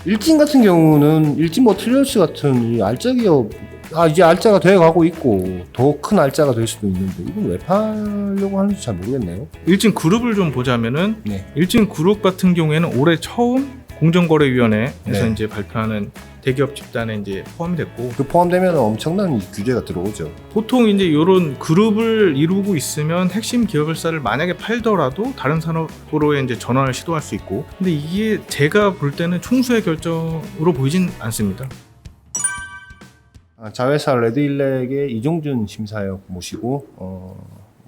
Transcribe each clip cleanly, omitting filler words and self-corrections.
일진 같은 경우는 일진 머티리얼스 같은 이 알짜 기업 이제 알짜가 돼가고 있고 더 큰 알짜가 될 수도 있는데 이건 왜 팔려고 하는지 잘 모르겠네요. 일진 그룹을 좀 보자면은 네. 일진 그룹 같은 경우에는 올해 처음 공정거래위원회에서 네. 이제 발표하는 대기업 집단에 이제 포함이 됐고, 그 포함되면 엄청난 규제가 들어오죠. 보통 이제 이런 그룹을 이루고 있으면 핵심 기업을사를 만약에 팔더라도 다른 산업으로의 이제 전환을 시도할 수 있고, 근데 이게 제가 볼 때는 총수의 결정으로 보이진 않습니다. 자회사 레드일렉의 이종준 심사역 모시고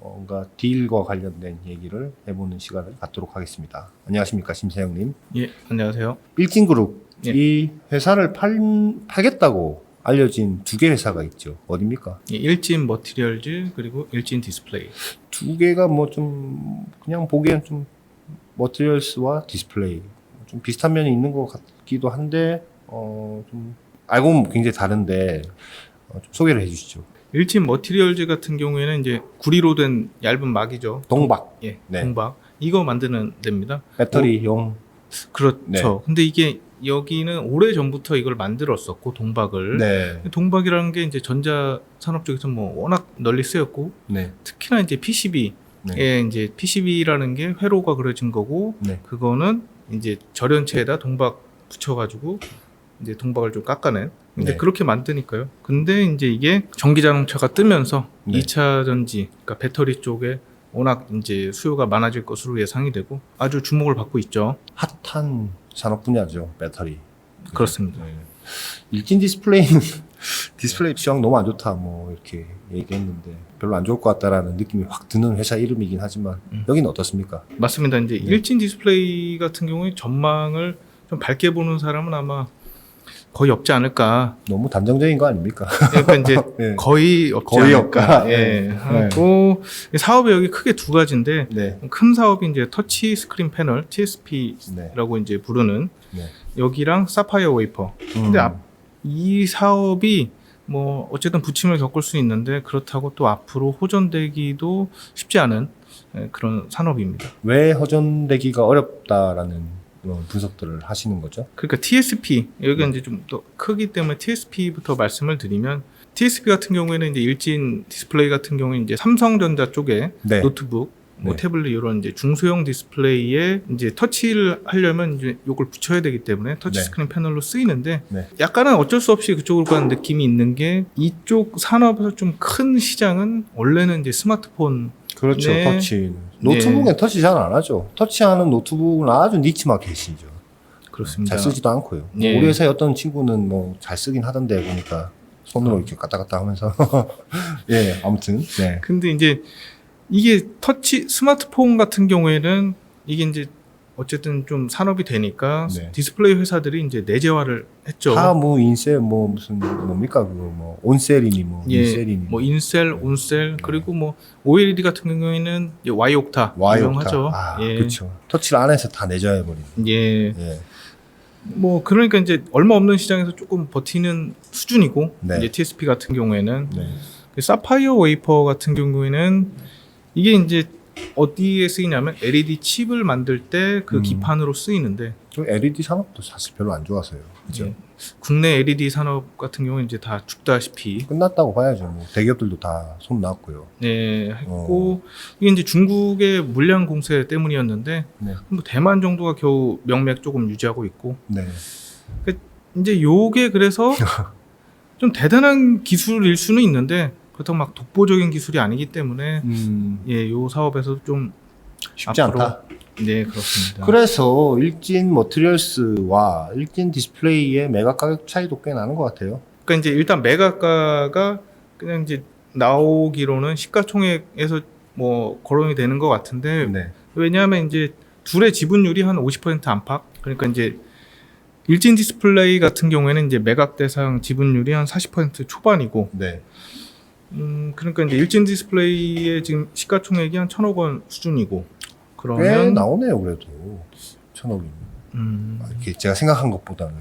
뭔가 딜과 관련된 얘기를 해보는 시간을 갖도록 하겠습니다. 안녕하십니까, 심사역님. 예, 안녕하세요. 일진그룹, 예. 이 회사를 팔겠다고 알려진 두 개 회사가 있죠. 어딥니까? 예, 일진 머티리얼즈 그리고 일진 디스플레이. 두 개가 뭐 좀 그냥 보기엔 좀 머티리얼스와 디스플레이 좀 비슷한 면이 있는 것 같기도 한데 좀 알고 보면 굉장히 다른데 좀 소개를 해주시죠. 일진 머티리얼즈 같은 경우에는 이제 구리로 된 얇은 막이죠. 동박. 예, 네. 동박. 이거 만드는 데입니다. 배터리용. 그렇죠. 네. 근데 이게 여기는 오래 전부터 이걸 만들었었고, 동박을. 네. 동박이라는 게 이제 전자 산업 쪽에서 뭐 워낙 널리 쓰였고, 네. 특히나 이제 PCB에 네. 이제 PCB라는 게 회로가 그려진 거고, 네. 그거는 이제 절연체에다 동박 붙여가지고 이제 동박을 좀 깎아낸. 이제 네. 그렇게 만드니까요. 근데 이제 이게 전기 자동차가 뜨면서 네. 2차 전지, 그러니까 배터리 쪽에 워낙 이제 수요가 많아질 것으로 예상이 되고 아주 주목을 받고 있죠. 핫한 산업 분야죠. 배터리. 그렇습니다. 네. 일진 디스플레이는 디스플레이 시황 너무 안 좋다 뭐 이렇게 얘기했는데 별로 안 좋을 것 같다라는 느낌이 확 드는 회사 이름이긴 하지만 여기는 어떻습니까? 맞습니다. 이제 네. 일진 디스플레이 같은 경우에 전망을 좀 밝게 보는 사람은 아마 거의 없지 않을까. 너무 단정적인 거 아닙니까? 그러니까 이제 네. 거의 없지 거의 않을까. 없다. 예. 네. 하고 사업의 여기 크게 두 가지인데, 네. 큰 사업이 이제 터치 스크린 패널 TSP라고 네. 이제 부르는 네. 여기랑 사파이어 웨이퍼. 근데 이 사업이 뭐 어쨌든 부침을 겪을 수 있는데 그렇다고 또 앞으로 호전되기도 쉽지 않은 그런 산업입니다. 왜 허전되기가 어렵다라는 그런 분석들을 하시는 거죠? 그러니까 TSP 여기가 이제 좀 더 크기 때문에 TSP부터 말씀을 드리면, TSP 같은 경우에는 이제 일진 디스플레이 같은 경우에 이제 삼성전자 쪽에 네. 노트북, 뭐 네. 태블릿 이런 이제 중소형 디스플레이에 이제 터치를 하려면 이제 요걸 붙여야 되기 때문에 터치 네. 스크린 패널로 쓰이는데, 네. 약간은 어쩔 수 없이 그쪽으로 가는 느낌이 있는 게, 이쪽 산업에서 좀 큰 시장은 원래는 이제 스마트폰. 그렇죠. 네. 터치. 노트북엔 터치 잘 안 하죠. 터치하는 노트북은 아주 니치 마켓이죠. 그렇습니다. 잘 쓰지도 않고요. 예. 우리 회사에 어떤 친구는 뭐 잘 쓰긴 하던데 보니까 손으로 이렇게 까딱까딱 하면서 예, 아무튼 네. 근데 이제 이게 터치 스마트폰 같은 경우에는 이게 이제 어쨌든 좀 산업이 되니까 네. 디스플레이 회사들이 이제 내재화를 했죠. 하무 인셀 뭐 무슨 뭡니까 그거 뭐 온셀이니 뭐 예, 인셀이니 뭐 인셀, 온셀, 그리고 뭐 OLED 같은 경우에는 이제 Y옥타 유명하죠. 예. 그렇죠. 터치를 안 해서 다 내줘야 버리는. 예. 예. 뭐 그러니까 이제 얼마 없는 시장에서 조금 버티는 수준이고, 네. 이제 TSP 같은 경우에는 네. 그 사파이어 웨이퍼 같은 경우에는 이게 이제 어디에 쓰이냐면 LED 칩을 만들 때 그 기판으로 쓰이는데, 그 LED 산업도 사실 별로 안 좋아서요. 그죠? 예. 국내 LED 산업 같은 경우는 이제 다 죽다시피 끝났다고 봐야죠. 뭐 대기업들도 다 손 놨고요. 했고, 이게 이제 중국의 물량 공세 때문이었는데, 네. 뭐 대만 정도가 겨우 명맥 조금 유지하고 있고, 네. 이제 요게 그래서 좀 대단한 기술일 수는 있는데 그렇다고 막 독보적인 기술이 아니기 때문에 요 사업에서 좀 쉽지 앞으로, 않다. 네, 그렇습니다. 그래서 일진 머티리얼스와 일진 디스플레이의 매각 가격 차이도 꽤 나는 것 같아요. 그러니까 이제 일단 매각가가 그냥 이제 나오기로는 시가총액에서 뭐 거론이 되는 것 같은데, 네. 왜냐하면 이제 둘의 지분율이 한 50% 안팎. 그러니까 이제 일진 디스플레이 같은 경우에는 이제 매각 대상 지분율이 한 40% 초반이고, 네. 그러니까 이제 일진 디스플레이의 지금 시가총액이 한 1,000억 원 수준이고, 꽤 그러면 나오네요, 그래도. 1,000억이면. 이렇게 제가 생각한 것보다는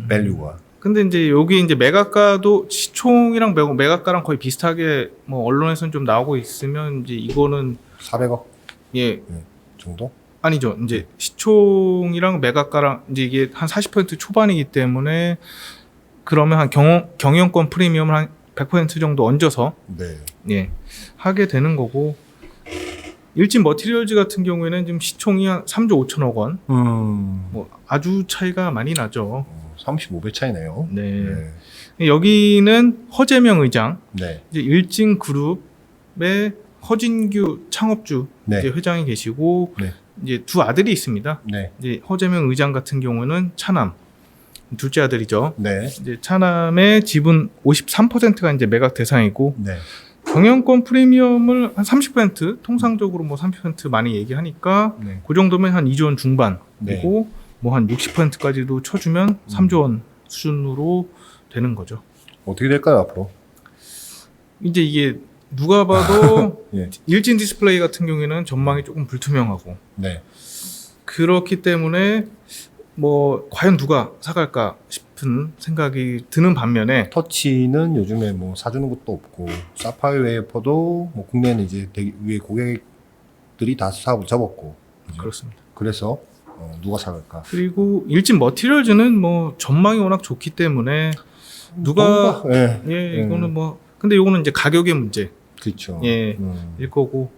밸류가. 근데 이제 여기 이제 매각가도 시총이랑 매각가랑 거의 비슷하게 뭐 언론에서는 좀 나오고 있으면 이제 이거는 400억 예 정도? 아니죠. 이제 시총이랑 매각가랑 이제 이게 한 40% 초반이기 때문에 그러면 한 경영권 프리미엄을 한 100% 정도 얹어서 네. 예, 하게 되는 거고 일진 머티리얼즈 같은 경우에는 지금 시총이 한 3조 5천억 원. 뭐 아주 차이가 많이 나죠. 35배 차이네요. 네. 여기는 허재명 의장, 네. 이제 일진 그룹의 허진규 창업주 네. 이제 회장이 계시고 네. 이제 두 아들이 있습니다. 네. 이제 허재명 의장 같은 경우는 차남 둘째 아들이죠. 네. 이제 차남의 지분 53%가 이제 매각 대상이고 네. 경영권 프리미엄을 한 30% 통상적으로 뭐 30% 많이 얘기하니까 네. 그 정도면 한 2조 원 중반 네. 그리고 뭐 한 60%까지도 쳐주면 3조 원 수준으로 되는 거죠. 어떻게 될까요, 앞으로? 이제 이게 누가 봐도 예. 일진 디스플레이 같은 경우에는 전망이 조금 불투명하고 네. 그렇기 때문에 뭐 과연 누가 사갈까 싶은 생각이 드는 반면에 터치는 요즘에 뭐 사주는 것도 없고, 사파이어 웨이퍼도 뭐 국내는 이제 위에 고객들이 다 사업을 접었고, 그죠? 그렇습니다. 그래서 누가 사갈까? 그리고 일진 머티리얼즈는 뭐 전망이 워낙 좋기 때문에 누가 예. 예 이거는 뭐 근데 이거는 이제 가격의 문제일 그렇죠. 예. 거고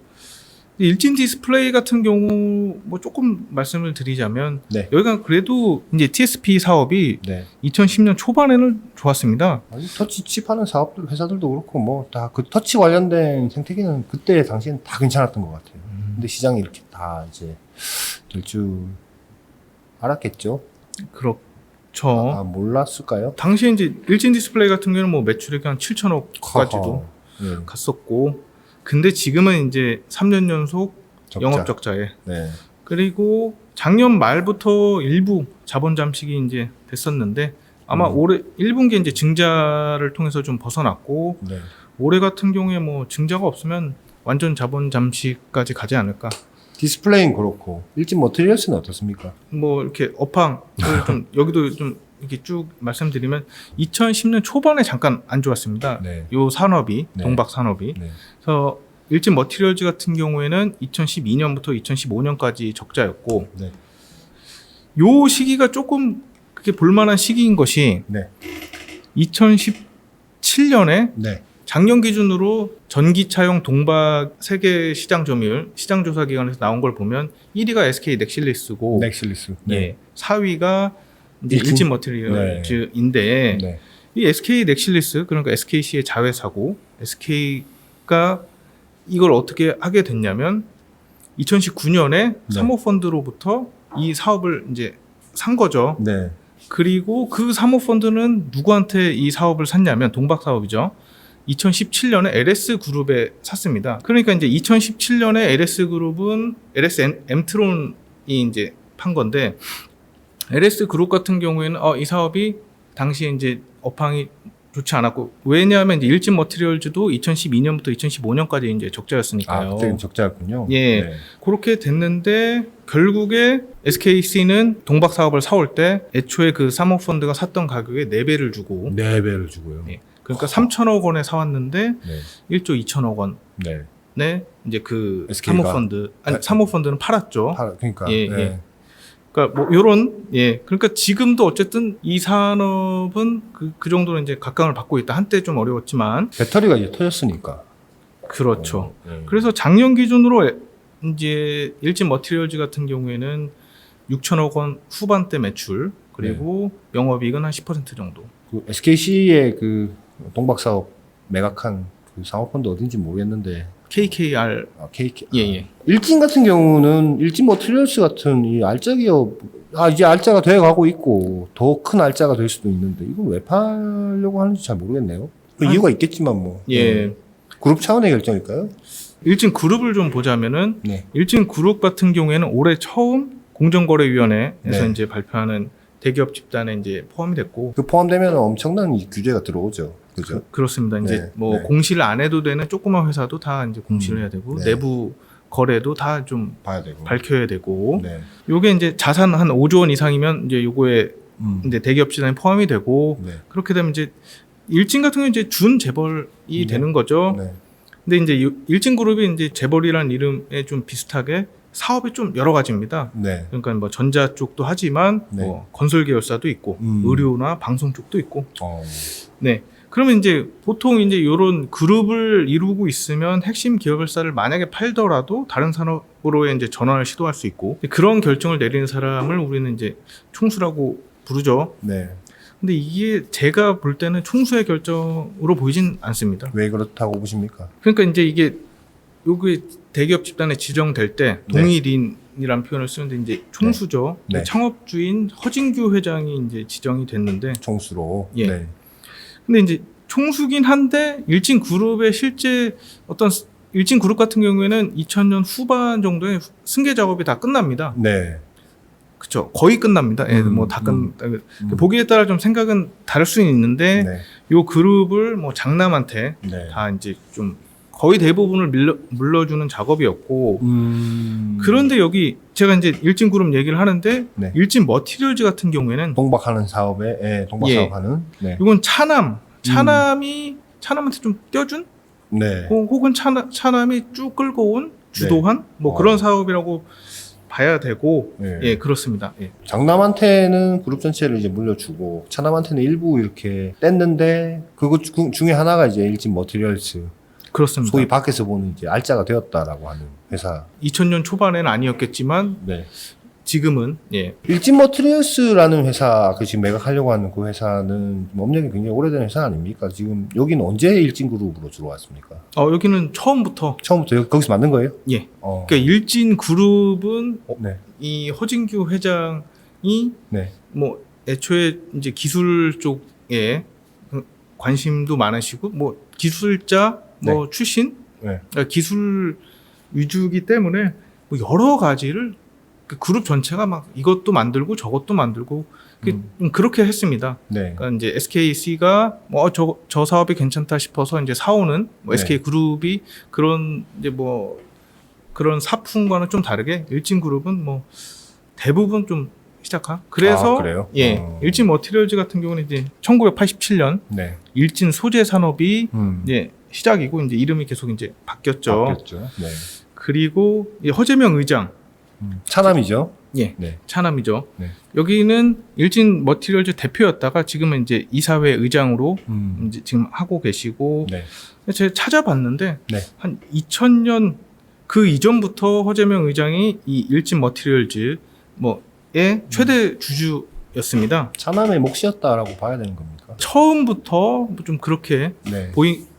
일진 디스플레이 같은 경우 뭐 조금 말씀을 드리자면 네. 여기가 그래도 이제 TSP 사업이 네. 2010년 초반에는 좋았습니다. 아니, 터치 칩하는 사업들 회사들도 그렇고 뭐 다 그 터치 관련된 생태계는 그때 당시엔 다 괜찮았던 것 같아요. 근데 시장이 이렇게 다 이제 될 줄 알았겠죠. 그렇죠. 아, 몰랐을까요? 당시에 이제 일진 디스플레이 같은 경우는 뭐 매출액이 한 7천억까지도 네. 갔었고, 근데 지금은 이제 3년 연속 적자. 영업 적자에. 네. 그리고 작년 말부터 일부 자본 잠식이 이제 됐었는데 아마 올해 1분기 이제 증자를 통해서 좀 벗어났고 네. 올해 같은 경우에 뭐 증자가 없으면 완전 자본 잠식까지 가지 않을까. 디스플레이는 그렇고 일진 머티리얼스는 어떻습니까? 뭐 이렇게 업황을 좀 여기도 좀 이렇게 쭉 말씀드리면 2010년 초반에 잠깐 안 좋았습니다. 네. 요 산업이 네. 동박 산업이. 네. 그래서 일진 머티리얼즈 같은 경우에는 2012년부터 2015년까지 적자였고 네. 요 시기가 조금 그게 볼만한 시기인 것이 네. 2017년에 네. 작년 기준으로 전기차용 동박 세계 시장 점유율 시장 조사 기관에서 나온 걸 보면 1위가 SK 넥실리스고 넥실리스. 예, 4위가 이제 일진 머티리얼즈인데 네. 이 SK 넥실리스 그러니까 SKC의 자회사고 SK가 이걸 어떻게 하게 됐냐면 2019년에 네. 사모펀드로부터 이 사업을 이제 산 거죠. 네. 그리고 그 사모펀드는 누구한테 이 사업을 샀냐면 동박 사업이죠. 2017년에 LS 그룹에 샀습니다. 그러니까 이제 2017년에 LS 그룹은 LS 엠트론이 이제 판 건데 LS 그룹 같은 경우에는 이 사업이 당시에 이제 업황이 좋지 않았고 왜냐하면 이제 일진 머티리얼즈도 2012년부터 2015년까지 이제 적자였으니까요. 아, 그때는 적자였군요. 예. 네. 그렇게 됐는데 결국에 SKC는 동박 사업을 사올 때 애초에 그 사모펀드가 샀던 가격의 4배를 주고 4배를 주고요. 예. 그러니까 3천억 원에 사왔는데 네. 1조 2천억 원에 네. 이제 그 SK 가? 사모펀드 아니 사모펀드는 팔았죠. 그러니까. 예, 네. 예. 그러니까 뭐 요런 예 그러니까 지금도 어쨌든 이 산업은 그 정도는 이제 각광을 받고 있다. 한때 좀 어려웠지만 배터리가 이제 터졌으니까. 그렇죠. 네. 그래서 작년 기준으로 이제 일진 머티리얼즈 같은 경우에는 6천억 원 후반대 매출 그리고 영업이익은 한 10% 정도. 그 SKC의 그 동박 사업 매각한 그 사모펀드 어딘지 모르겠는데 KKR KK 예. 일진 같은 경우는 일진 머티리얼스 같은 이 알짜 기업 이제 알짜가 돼 가고 있고 더 큰 알짜가 될 수도 있는데 이걸 왜 팔려고 하는지 잘 모르겠네요. 그 이유가 있겠지만 뭐 예. 그룹 차원의 결정일까요? 일진 그룹을 좀 보자면은 네. 일진 그룹 같은 경우에는 올해 처음 공정거래위원회에서 네. 이제 발표하는 대기업 집단에 이제 포함이 됐고 그 포함되면 엄청난 이 규제가 들어오죠. 그죠? 그렇습니다. 이제 네. 뭐 네. 공시를 안 해도 되는 조그만 회사도 다 이제 공시를 해야 되고 네. 내부 거래도 다 좀 봐야 되고. 밝혀야 되고 네. 요게 이제 자산 한 5조 원 이상이면 이제 요거에 이제 대기업 집단에 포함이 되고 네. 그렇게 되면 이제 일진 같은 경우는 이제 준 재벌이 네. 되는 거죠. 네. 근데 이제 일진 그룹이 이제 재벌이라는 이름에 좀 비슷하게 사업이 좀 여러 가지입니다. 네. 그러니까 뭐 전자 쪽도 하지만 네. 뭐 건설 계열사도 있고 의료나 방송 쪽도 있고. 네. 그러면 이제 보통 이제 이런 그룹을 이루고 있으면 핵심 기업을사를 만약에 팔더라도 다른 산업으로의 이제 전환을 시도할 수 있고 그런 결정을 내리는 사람을 우리는 이제 총수라고 부르죠. 네. 근데 이게 제가 볼 때는 총수의 결정으로 보이진 않습니다. 왜 그렇다고 보십니까? 그러니까 이제 이게 여기 대기업 집단에 지정될 때 동일인이라는 표현을 쓰는데 이제 총수죠. 네. 창업주인 허진규 회장이 이제 지정이 됐는데 총수로. 예. 네. 근데 이제 총수긴 한데 일진그룹의 실제 어떤 일진그룹 같은 경우에는 2000년 후반 정도에 승계 작업이 다 끝납니다. 네. 그렇죠. 거의 끝납니다. 예, 뭐 다 보기에 따라 좀 생각은 다를 수는 있는데 네. 요 그룹을 뭐 장남한테 네. 다 이제 좀 거의 대부분을 물려주는 작업이었고 그런데 여기 제가 이제 일진그룹 얘기를 하는데 네. 일진 머티리얼즈 같은 경우에는 동박하는 사업에, 예, 동박 예. 사업하는. 네. 이건 차남한테 좀 떼어준 네. 혹은 차남이 쭉 끌고 온 주도한 뭐 그런 사업이라고 봐야 되고 네. 예 그렇습니다. 예. 장남한테는 그룹 전체를 이제 물려주고 차남한테는 일부 이렇게 뗐는데 그것 중에 하나가 이제 일진 머티리얼스. 그렇습니다. 소위 밖에서 보는 이제 알짜가 되었다라고 하는 회사. 2000년 초반에는 아니었겠지만 네. 지금은 예. 일진 머티리얼스라는 회사, 그 지금 매각하려고 하는 그 회사는 좀 업력이 굉장히 오래된 회사 아닙니까? 지금 여기는 언제 일진그룹으로 들어왔습니까? 여기는 처음부터 거기서 만든 거예요? 예. 그러니까 일진그룹은 네. 이 허진규 회장이 네. 뭐 애초에 이제 기술 쪽에 관심도 많으시고 뭐 기술자 뭐 출신 네. 그러니까 기술 위주이기 때문에 뭐 여러 가지를 그 그룹 전체가 막 이것도 만들고 저것도 만들고 그렇게 했습니다. 네. 그러니까 이제 SKC가 뭐 저 사업이 괜찮다 싶어서 이제 사오는 뭐 네. SK 그룹이 그런 이제 뭐 그런 사품과는 좀 다르게 일진그룹은 뭐 대부분 좀 시작한. 그래서 그래요? 예, 일진 머티리얼즈 같은 경우는 이제 1987년 네. 일진 소재 산업이 이제 시작이고 이제 이름이 계속 이제 바뀌었죠. 네. 그리고 이 허재명 의장 차남이죠? 예, 네. 차남이죠. 네. 여기는 일진 머티리얼즈 대표였다가 지금은 이제 이사회 의장으로 이제 지금 하고 계시고 네. 제가 찾아봤는데 네. 한 2000년 그 이전부터 허재명 의장이 이 일진 머티리얼즈 뭐의 최대 주주였습니다. 차남의 몫이었다라고 봐야 되는 겁니까? 처음부터 좀 그렇게 네.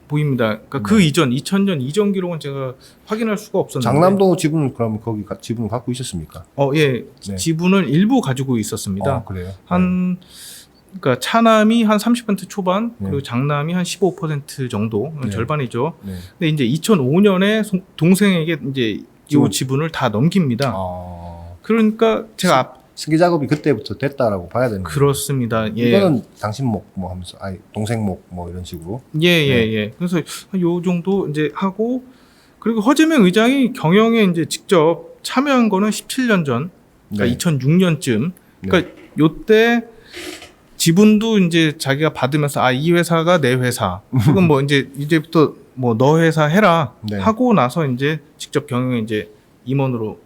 보입니다. 그러니까 그 이전 2000년 이전 기록은 제가 확인할 수가 없었는데 장남도 지분을 그럼 거기 지분을 갖고 있었습니까? 예. 네. 지분을 일부 가지고 있었습니다. 그래요? 그러니까 차남이 한 30% 초반 그리고 네. 장남이 한 15% 정도 네. 절반이죠. 네. 근데 이제 2005년에 동생에게 이제 이 지분을 다 넘깁니다. 그러니까 제가 승계 작업이 그때부터 됐다라고 봐야 되는 거예요. 그렇습니다. 예. 이거는 당신 목 뭐 하면서 동생 목 뭐 이런 식으로. 예. 그래서 요 정도 이제 하고 그리고 허재명 의장이 경영에 이제 직접 참여한 거는 17년 전, 그러니까 2006년쯤. 그러니까 요때 지분도 이제 자기가 받으면서 이 회사가 내 회사. 혹은 뭐 이제부터 뭐 너 회사 해라 하고 나서 이제 직접 경영에 이제 임원으로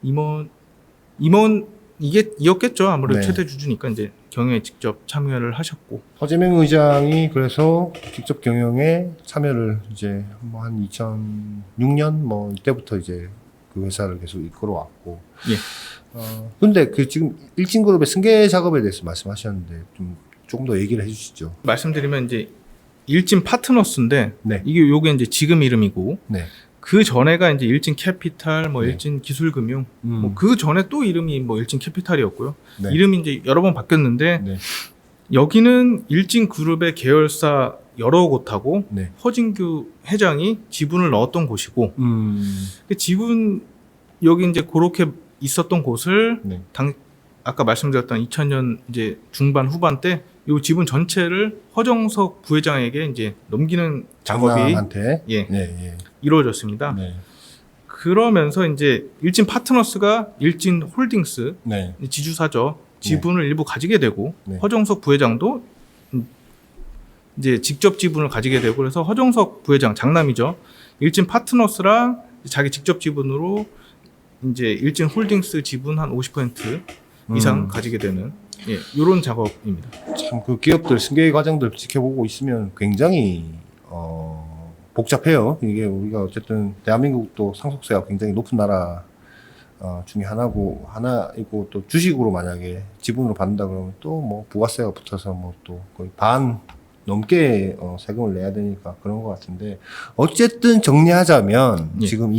임원 이었겠죠. 아무래도 최대 주주니까 이제 경영에 직접 참여를 하셨고. 허재명 의장이 그래서 직접 경영에 참여를 이제 뭐 한 2006년 뭐 이때부터 이제 그 회사를 계속 이끌어왔고. 예. 근데 그 지금 일진그룹의 승계 작업에 대해서 말씀하셨는데 조금 더 얘기를 해주시죠. 말씀드리면 이제 일진 파트너스인데 네. 요게 이제 지금 이름이고. 네. 그 전에가 이제 일진 캐피탈, 뭐 네. 일진 기술금융, 뭐 그 전에 또 이름이 뭐 일진 캐피탈이었고요. 네. 이름이 이제 여러 번 바뀌었는데 네. 여기는 일진 그룹의 계열사 여러 곳하고 네. 허진규 회장이 지분을 넣었던 곳이고 그 지분 여기 이제 그렇게 있었던 곳을 네. 아까 말씀드렸던 2000년 이제 중반 후반 때 이 지분 전체를 허정석 부회장에게 이제 넘기는 작업이 장남한테 예. 네. 이루어졌습니다. 네. 그러면서 이제 일진 파트너스가 일진 홀딩스 네. 지주사죠. 지분을 일부 가지게 되고 네. 허정석 부회장도 이제 직접 지분을 가지게 되고 그래서 허정석 부회장 장남이죠. 일진 파트너스랑 자기 직접 지분으로 이제 일진 홀딩스 지분 한 50% 이상 가지게 되는 이런 작업입니다. 참 그 기업들 승계 과정들 지켜보고 있으면 굉장히 복잡해요. 이게 우리가 어쨌든 대한민국도 상속세가 굉장히 높은 나라 중에 하나이고 또 주식으로 만약에 지분으로 받는다 그러면 또 뭐 부가세가 붙어서 뭐 또 거의 반 넘게 세금을 내야 되니까 그런 것 같은데 어쨌든 정리하자면 예. 지금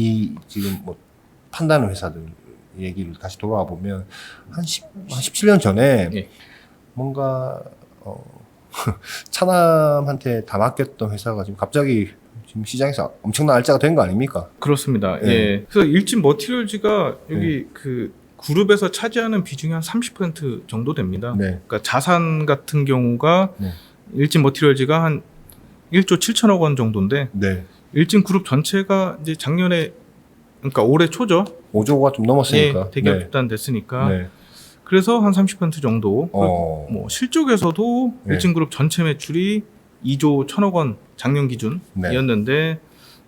뭐 판다는 회사들 얘기를 다시 돌아와 보면 한 17년 전에 예. 뭔가 차남한테 다 맡겼던 회사가 지금 갑자기 지금 시장에서 엄청난 알짜가 된 거 아닙니까? 그렇습니다. 예. 예. 그래서 일진 머티리얼즈가 여기 그 그룹에서 차지하는 비중이 한 30% 정도 됩니다. 네. 그러니까 자산 같은 경우가 네. 일진 머티리얼즈가 한 1조 7천억 원 정도인데 네. 일진 그룹 전체가 이제 작년에 그러니까 올해 초죠. 5조가 좀 넘었으니까. 예, 대기업 네. 집단 됐으니까. 네. 그래서 한 30% 정도. 뭐 실적에서도 네. 일진 그룹 전체 매출이 2조 1천억 원 작년 기준이었는데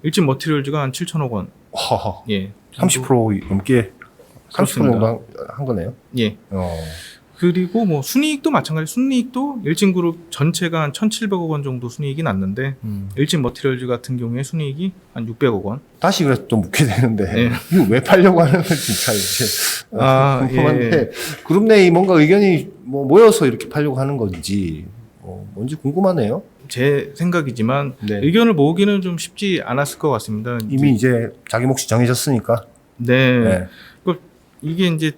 일진 머티리얼즈가 한 7천억 원. 허허. 예. 30% 넘게 30% 그렇습니다. 정도 한 거네요. 예. 그리고 뭐 순이익도 마찬가지. 순이익도 일진 그룹 전체가 한 1,700억 원 정도 순이익이 났는데 일진 머티리얼즈 같은 경우에 순이익이 한 600억 원. 다시 그래서 좀 묻게 되는데 예. 이거 왜 팔려고 하는 건 진짜 이제 궁금한데 예. 그룹 내에 뭔가 의견이 뭐 모여서 이렇게 팔려고 하는 건지 뭔지 궁금하네요. 제 생각이지만 네. 의견을 모으기는 좀 쉽지 않았을 것 같습니다. 이미 이제 자기 몫이 정해졌으니까. 네. 네. 이게 이제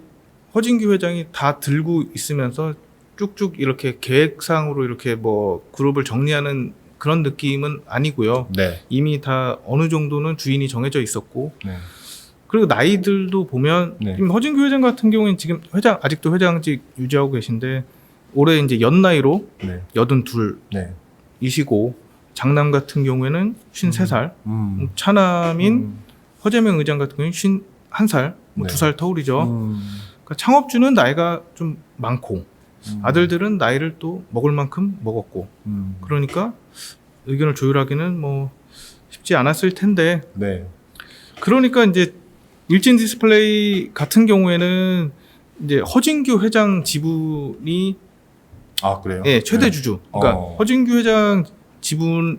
허진규 회장이 다 들고 있으면서 쭉쭉 이렇게 계획상으로 이렇게 뭐 그룹을 정리하는 그런 느낌은 아니고요. 네. 이미 다 어느 정도는 주인이 정해져 있었고, 네. 그리고 나이들도 보면 네. 지금 허진규 회장 같은 경우에는 지금 아직도 회장직 유지하고 계신데 올해 이제 연나이로 네. 82이시고 네. 장남 같은 경우에는 53살, 차남인 허재명 의장 같은 경우는 51살, 뭐 네. 2살 터울이죠. 그러니까 창업주는 나이가 좀 많고 아들들은 나이를 또 먹을 만큼 먹었고 그러니까 의견을 조율하기는 뭐 쉽지 않았을 텐데 네. 그러니까 이제 일진 디스플레이 같은 경우에는 이제 허진규 회장 지분이 아 그래요? 최대 네. 주주. 그러니까 허진규 회장 지분이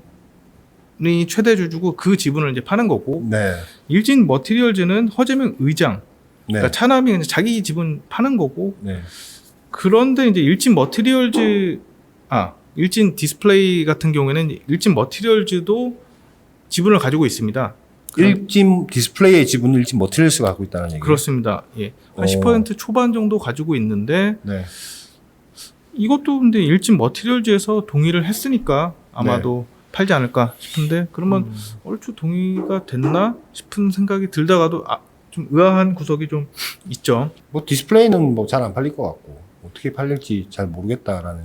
최대 주주고 그 지분을 이제 파는 거고 네. 일진 머티리얼즈는 허재명 의장. 네. 그러니까 차남이 이제 자기 지분 파는 거고 네. 그런데 이제 일진 디스플레이 같은 경우에는 일진 머티리얼즈도 지분을 가지고 있습니다. 일진 디스플레이의 지분을 일진 머티리얼스가 갖고 있다는 얘기예요. 그렇습니다. 예. 한 10% 초반 정도 가지고 있는데 네. 이것도 근데 일진 머티리얼즈에서 동의를 했으니까 아마도 팔지 않을까 싶은데 그러면 얼추 동의가 됐나 싶은 생각이 들다가도 좀 의아한 구석이 좀 있죠. 뭐 디스플레이는 뭐 잘 안 팔릴 것 같고 어떻게 팔릴지 잘 모르겠다라는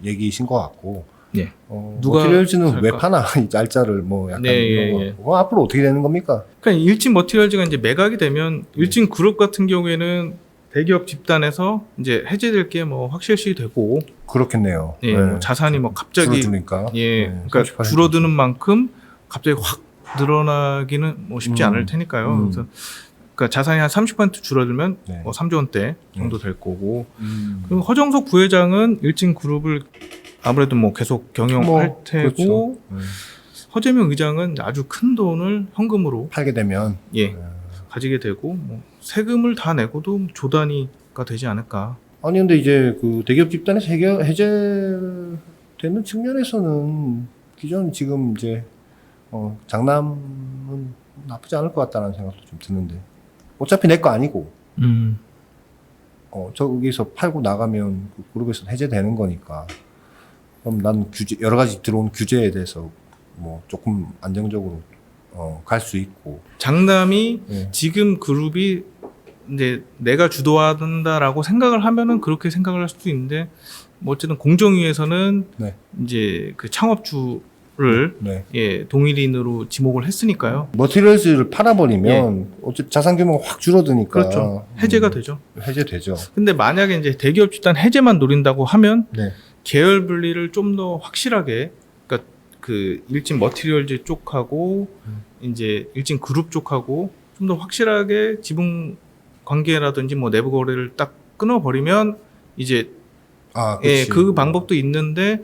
얘기이신 것 같고. 예. 누가 머티리얼즈는 살까? 왜 파나 이 알짜를 뭐 약간 네, 이런 예, 거. 앞으로 어떻게 되는 겁니까? 그러니까 일진 머티리얼즈가 이제 매각이 되면 일진 그룹 같은 경우에는 대기업 집단에서 이제 해제될 게 뭐 확실시 되고 그렇겠네요. 예, 뭐 자산이 뭐 갑자기 줄어드니까. 그러니까 38%. 줄어드는 만큼 갑자기 확 늘어나기는 뭐 쉽지 않을 테니까요. 그래서 그러니까 자산이 한 30% 줄어들면 네. 뭐 3조 원대 정도 될 거고. 그리고 허정석 부회장은 일진 그룹을 아무래도 뭐 계속 경영할 테고 그렇죠. 허재명 의장은 아주 큰 돈을 현금으로 팔게 되면 가지게 되고 뭐 세금을 다 내고도 조단위가 되지 않을까. 아니 근데 이제 그 대기업 집단에서 해제되는 측면에서는 기존 지금 이제 장남은 나쁘지 않을 것 같다는 생각도 좀 드는데 어차피 내 거 아니고 저기서 팔고 나가면 그 그룹에서 해제되는 거니까 그럼 난 여러 가지 들어온 규제에 대해서 뭐 조금 안정적으로 갈 수 있고 장남이 네. 지금 그룹이 이제 내가 주도한다라고 생각을 하면은 그렇게 생각을 할 수도 있는데 뭐 어쨌든 공정위에서는 네. 이제 그 창업주를 동일인으로 지목을 했으니까요. 머티리얼즈를 팔아버리면 어쨌든 자산 규모가 확 줄어드니까 그렇죠. 해제가 되죠. 해제되죠. 근데 만약에 이제 대기업 집단 해제만 노린다고 하면 네. 계열 분리를 좀 더 확실하게, 그러니까 그 일진 머티리얼즈 쪽하고 이제 일진 그룹 쪽하고 좀 더 확실하게 지분 관계라든지 뭐 내부 거래를 딱 끊어버리면 이제 아, 예, 그치. 그 방법도 있는데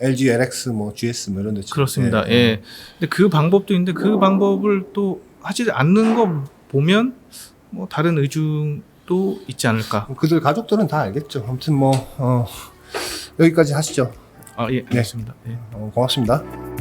LG, LX, 뭐 GS 뭐 이런 데 그렇습니다. 예. 근데 그 방법도 있는데 그 방법을 또 하지 않는 거 보면 뭐 다른 의중도 있지 않을까. 그들 가족들은 다 알겠죠. 아무튼 뭐 여기까지 하시죠. 아, 예, 알겠습니다. 예. 고맙습니다.